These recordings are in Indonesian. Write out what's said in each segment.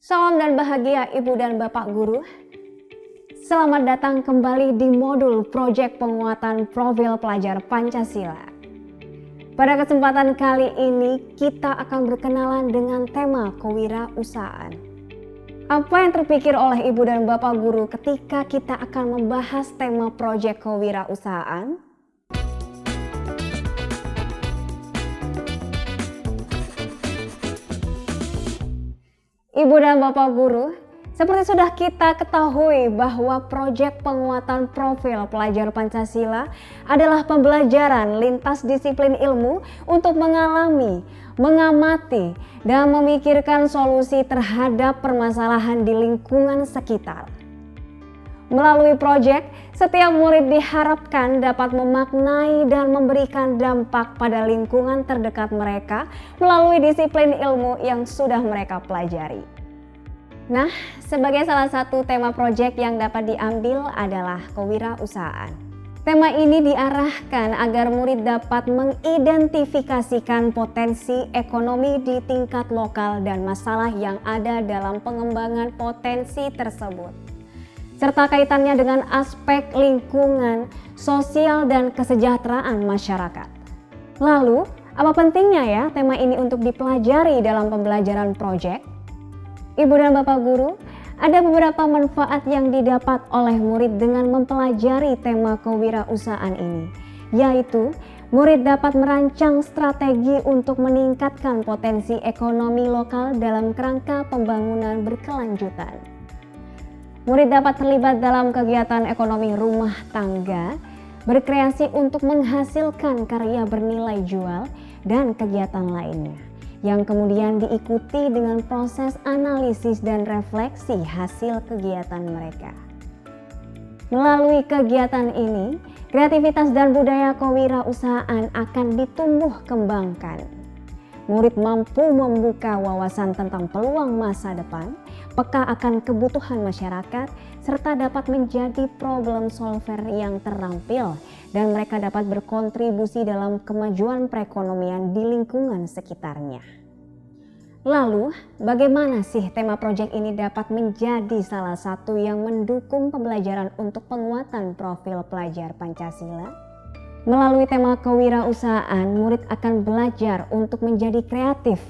Salam dan bahagia Ibu dan Bapak Guru. Selamat datang kembali di modul Proyek Penguatan Profil Pelajar Pancasila. Pada kesempatan kali ini kita akan berkenalan dengan tema kewirausahaan. Apa yang terpikir oleh Ibu dan Bapak Guru ketika kita akan membahas tema proyek kewirausahaan? Ibu dan Bapak Guru, seperti sudah kita ketahui bahwa proyek penguatan profil pelajar Pancasila adalah pembelajaran lintas disiplin ilmu untuk mengalami, mengamati, dan memikirkan solusi terhadap permasalahan di lingkungan sekitar. Melalui proyek, setiap murid diharapkan dapat memaknai dan memberikan dampak pada lingkungan terdekat mereka melalui disiplin ilmu yang sudah mereka pelajari. Nah, sebagai salah satu tema proyek yang dapat diambil adalah kewirausahaan. Tema ini diarahkan agar murid dapat mengidentifikasikan potensi ekonomi di tingkat lokal dan masalah yang ada dalam pengembangan potensi tersebut, serta kaitannya dengan aspek lingkungan, sosial, dan kesejahteraan masyarakat. Lalu, apa pentingnya ya tema ini untuk dipelajari dalam pembelajaran proyek? Ibu dan Bapak Guru, ada beberapa manfaat yang didapat oleh murid dengan mempelajari tema kewirausahaan ini, yaitu murid dapat merancang strategi untuk meningkatkan potensi ekonomi lokal dalam kerangka pembangunan berkelanjutan. Murid dapat terlibat dalam kegiatan ekonomi rumah tangga, berkreasi untuk menghasilkan karya bernilai jual, dan kegiatan lainnya, yang kemudian diikuti dengan proses analisis dan refleksi hasil kegiatan mereka. Melalui kegiatan ini, kreativitas dan budaya kewirausahaan akan ditumbuh kembangkan. Murid mampu membuka wawasan tentang peluang masa depan, peka akan kebutuhan masyarakat, serta dapat menjadi problem solver yang terampil, dan mereka dapat berkontribusi dalam kemajuan perekonomian di lingkungan sekitarnya. Lalu, bagaimana sih tema proyek ini dapat menjadi salah satu yang mendukung pembelajaran untuk penguatan profil pelajar Pancasila? Melalui tema kewirausahaan, murid akan belajar untuk menjadi kreatif,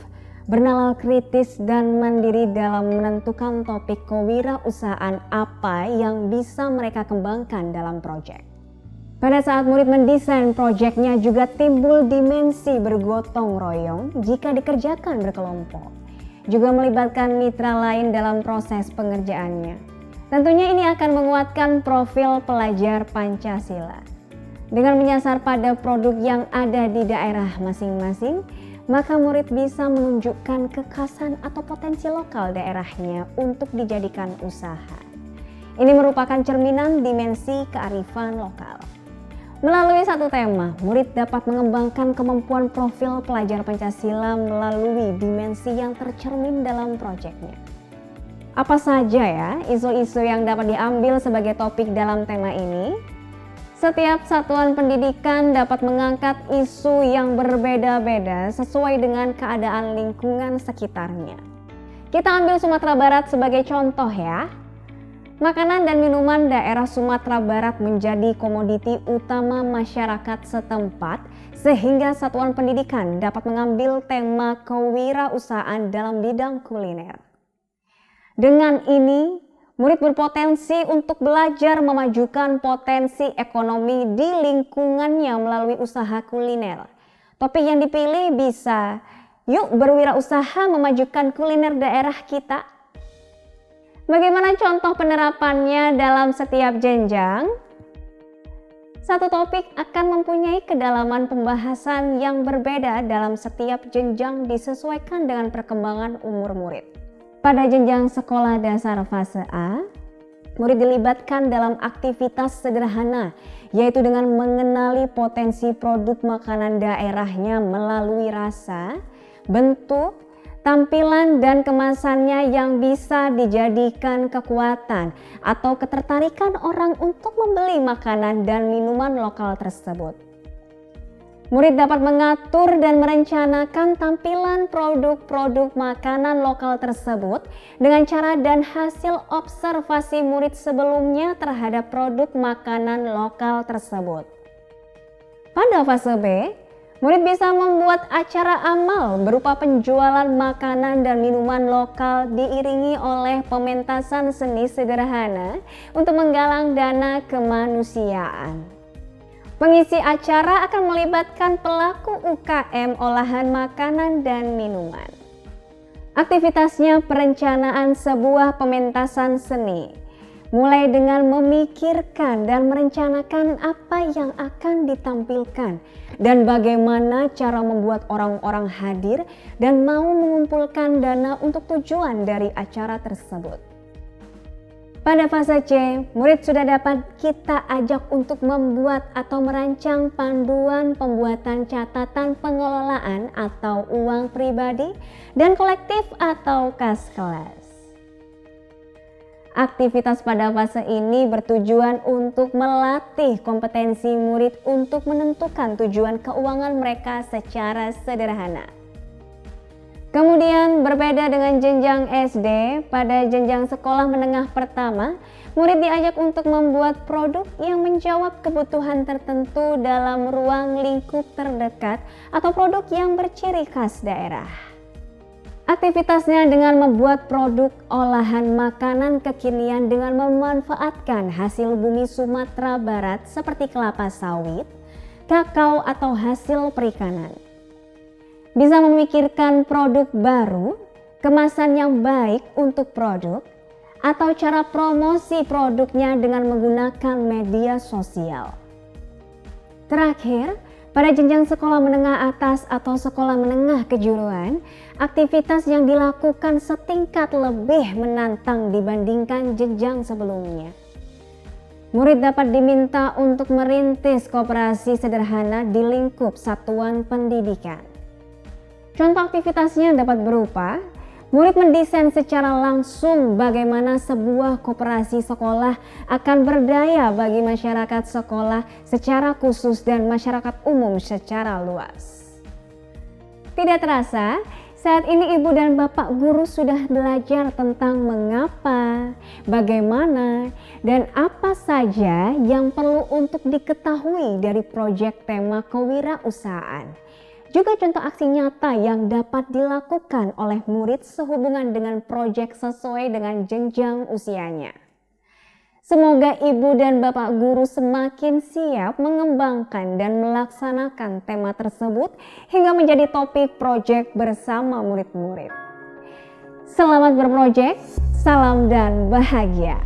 bernalar kritis, dan mandiri dalam menentukan topik kewirausahaan apa yang bisa mereka kembangkan dalam proyek. Pada saat murid mendesain proyeknya juga timbul dimensi bergotong royong jika dikerjakan berkelompok. Juga melibatkan mitra lain dalam proses pengerjaannya. Tentunya ini akan menguatkan profil pelajar Pancasila. Dengan menyasar pada produk yang ada di daerah masing-masing, maka murid bisa menunjukkan kekhasan atau potensi lokal daerahnya untuk dijadikan usaha. Ini merupakan cerminan dimensi kearifan lokal. Melalui satu tema, murid dapat mengembangkan kemampuan profil pelajar Pancasila melalui dimensi yang tercermin dalam proyeknya. Apa saja ya isu-isu yang dapat diambil sebagai topik dalam tema ini? Setiap satuan pendidikan dapat mengangkat isu yang berbeda-beda sesuai dengan keadaan lingkungan sekitarnya. Kita ambil Sumatera Barat sebagai contoh ya. Makanan dan minuman daerah Sumatera Barat menjadi komoditi utama masyarakat setempat, sehingga satuan pendidikan dapat mengambil tema kewirausahaan dalam bidang kuliner. Dengan ini, murid berpotensi untuk belajar memajukan potensi ekonomi di lingkungannya melalui usaha kuliner. Topik yang dipilih bisa, yuk berwirausaha memajukan kuliner daerah kita. Bagaimana contoh penerapannya dalam setiap jenjang? Satu topik akan mempunyai kedalaman pembahasan yang berbeda dalam setiap jenjang disesuaikan dengan perkembangan umur murid. Pada jenjang sekolah dasar fase A, murid dilibatkan dalam aktivitas sederhana, yaitu dengan mengenali potensi produk makanan daerahnya melalui rasa, bentuk, tampilan, dan kemasannya yang bisa dijadikan kekuatan atau ketertarikan orang untuk membeli makanan dan minuman lokal tersebut. Murid dapat mengatur dan merencanakan tampilan produk-produk makanan lokal tersebut dengan cara dan hasil observasi murid sebelumnya terhadap produk makanan lokal tersebut. Pada fase B, murid bisa membuat acara amal berupa penjualan makanan dan minuman lokal diiringi oleh pementasan seni sederhana untuk menggalang dana kemanusiaan. Pengisi acara akan melibatkan pelaku UKM olahan makanan dan minuman. Aktivitasnya perencanaan sebuah pementasan seni, mulai dengan memikirkan dan merencanakan apa yang akan ditampilkan dan bagaimana cara membuat orang-orang hadir dan mau mengumpulkan dana untuk tujuan dari acara tersebut. Pada fase C, murid sudah dapat kita ajak untuk membuat atau merancang panduan pembuatan catatan pengelolaan atau uang pribadi dan kolektif atau kas kelas. Aktivitas pada fase ini bertujuan untuk melatih kompetensi murid untuk menentukan tujuan keuangan mereka secara sederhana. Kemudian berbeda dengan jenjang SD, pada jenjang sekolah menengah pertama, murid diajak untuk membuat produk yang menjawab kebutuhan tertentu dalam ruang lingkup terdekat atau produk yang berciri khas daerah. Aktivitasnya dengan membuat produk olahan makanan kekinian dengan memanfaatkan hasil bumi Sumatera Barat seperti kelapa sawit, kakao atau hasil perikanan. Bisa memikirkan produk baru, kemasan yang baik untuk produk, atau cara promosi produknya dengan menggunakan media sosial. Terakhir, pada jenjang sekolah menengah atas atau sekolah menengah kejuruan, aktivitas yang dilakukan setingkat lebih menantang dibandingkan jenjang sebelumnya. Murid dapat diminta untuk merintis koperasi sederhana di lingkup satuan pendidikan. Contoh aktivitasnya dapat berupa, murid mendesain secara langsung bagaimana sebuah koperasi sekolah akan berdaya bagi masyarakat sekolah secara khusus dan masyarakat umum secara luas. Tidak terasa, saat ini ibu dan bapak guru sudah belajar tentang mengapa, bagaimana, dan apa saja yang perlu untuk diketahui dari proyek tema kewirausahaan. Juga contoh aksi nyata yang dapat dilakukan oleh murid sehubungan dengan proyek sesuai dengan jenjang usianya. Semoga ibu dan bapak guru semakin siap mengembangkan dan melaksanakan tema tersebut hingga menjadi topik proyek bersama murid-murid. Selamat berprojek, salam dan bahagia.